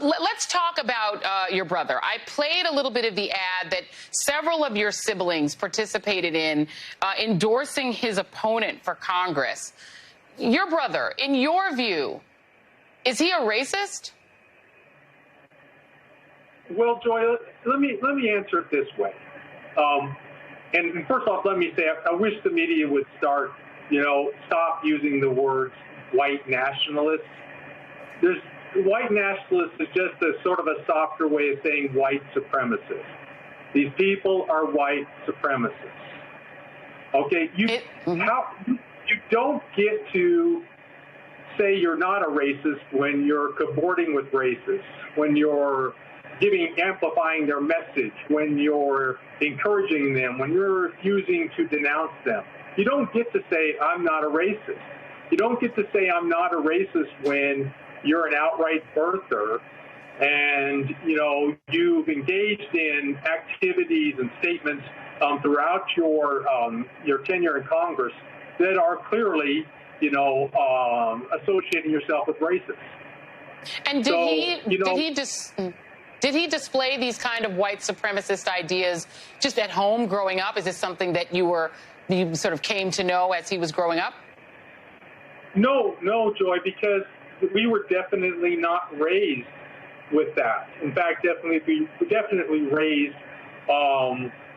But let's talk about your brother. I played a little bit of the ad that several of your siblings participated in endorsing his opponent for Congress. Your brother, in your view, is he a racist? Well, Joy, let me answer it this way. And first off, let me say I wish the media would stop using the words white nationalists. White nationalists is just a sort of a softer way of saying white supremacists. These people are white supremacists. Okay, you don't get to say you're not a racist when you're cavorting with racists, when you're amplifying their message, when you're encouraging them, when you're refusing to denounce them. You don't get to say, I'm not a racist. You don't get to say, I'm not a racist when you're an outright birther and, you've engaged in activities and statements throughout your tenure in Congress that are clearly, associating yourself with racists. And did he display these kind of white supremacist ideas just at home growing up? Is this something that you sort of came to know as he was growing up? No, Joy, because we were definitely not raised with that. In fact, definitely raised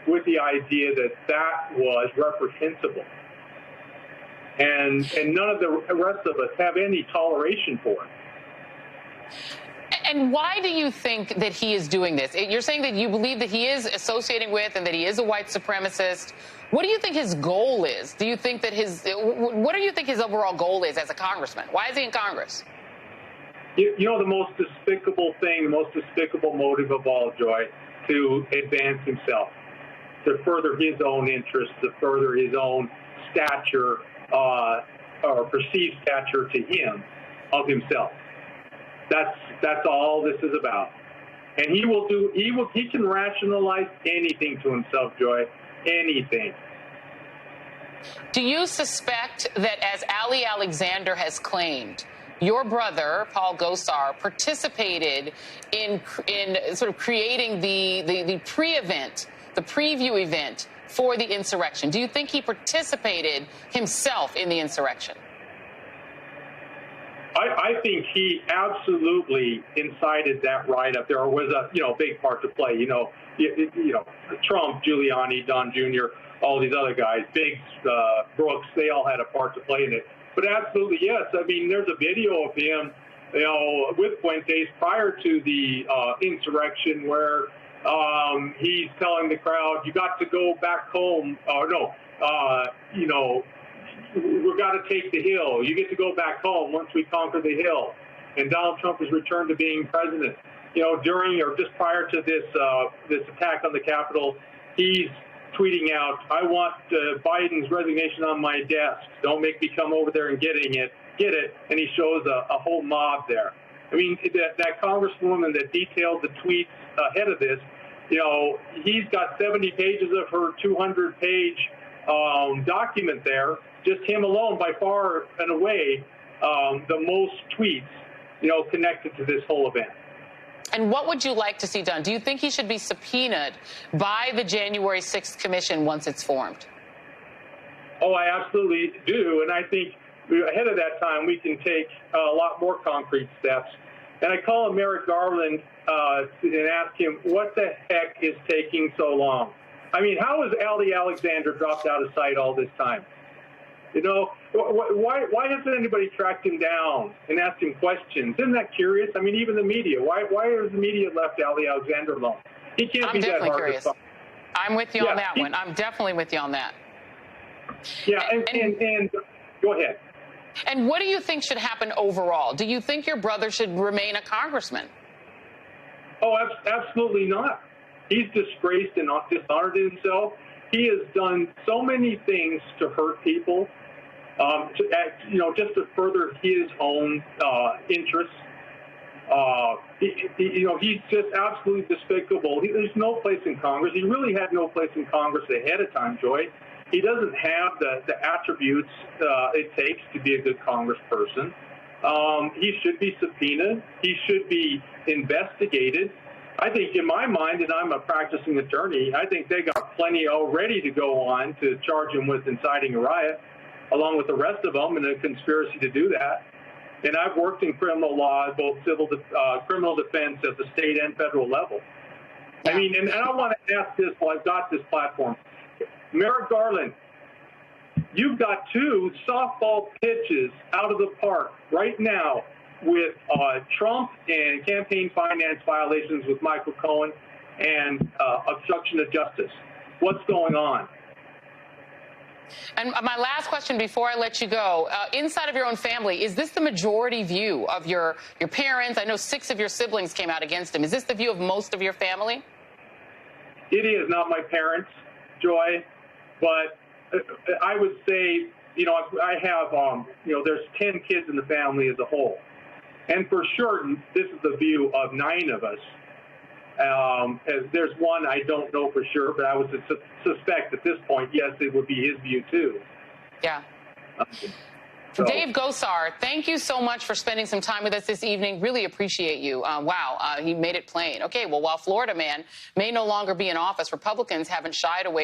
with the idea that was reprehensible. And none of the rest of us have any toleration for it. And why do you think that he is doing this? You're saying that you believe that he is associating with and that he is a white supremacist. What do you think his goal is? Do you think that what do you think his overall goal is as a congressman? Why is he in Congress? The most despicable thing, the most despicable motive of all, Joy, to advance himself, to further his own interests, to further his own stature or perceived stature to him of himself. That's all this is about. And he can rationalize anything to himself, Joy, anything. Do you suspect that, as Ali Alexander has claimed, your brother, Paul Gosar, participated in sort of creating the pre-event, the preview event for the insurrection? Do you think he participated himself in the insurrection? I think he absolutely incited that write-up. There was a big part to play. Trump, Giuliani, Don Jr., all these other guys, Biggs, Brooks, they all had a part to play in it. But absolutely, yes. I mean, there's a video of him, with Fuentes prior to the insurrection where he's telling the crowd, "You got to go back home." We've got to take the hill. You get to go back home once we conquer the hill. And Donald Trump has returned to being president. During or just prior to this attack on the Capitol, he's tweeting out, "I want Biden's resignation on my desk. Don't make me come over there and get it." And he shows a whole mob there. I mean, that congresswoman that detailed the tweets ahead of this, he's got 70 pages of her 200-page document there. Just him alone, by far and away, the most tweets, connected to this whole event. And what would you like to see done? Do you think he should be subpoenaed by the January 6th Commission once it's formed? Oh, I absolutely do. And I think ahead of that time, we can take a lot more concrete steps. And I call Merrick Garland and ask him, what the heck is taking so long? I mean, how has Ali Alexander dropped out of sight all this time? Why hasn't anybody tracked him down and asked him questions? Isn't that curious? I mean, even the media. Why has the media left Ali Alexander alone? He can't be that hard to find. I'm with you on that one. I'm definitely with you on that. Yeah, and go ahead. And what do you think should happen overall? Do you think your brother should remain a congressman? Oh, absolutely not. He's disgraced and dishonored himself. He has done so many things to hurt people, just to further his own interests. He's just absolutely despicable. There's no place in Congress. He really had no place in Congress ahead of time, Joy. He doesn't have the attributes it takes to be a good congressperson. He should be subpoenaed. He should be investigated. I think in my mind, and I'm a practicing attorney, I think they got plenty already to go on to charge him with inciting a riot, along with the rest of them, in a conspiracy to do that. And I've worked in criminal law, both criminal defense at the state and federal level. I mean, and I want to ask this while I've got this platform. Merrick Garland, you've got 2 softball pitches out of the park right now with Trump and campaign finance violations with Michael Cohen and obstruction of justice. What's going on? And my last question before I let you go, inside of your own family, is this the majority view of your parents? I know 6 of your siblings came out against him. Is this the view of most of your family? It is not my parents, Joy, but I would say, I have, there's 10 kids in the family as a whole. And for sure, this is the view of 9 of us. There's one I don't know for sure, but I would suspect at this point, yes, it would be his view too. Yeah. Dave Gosar, thank you so much for spending some time with us this evening. Really appreciate you. Wow, he made it plain. Okay, well, while Florida man may no longer be in office, Republicans haven't shied away from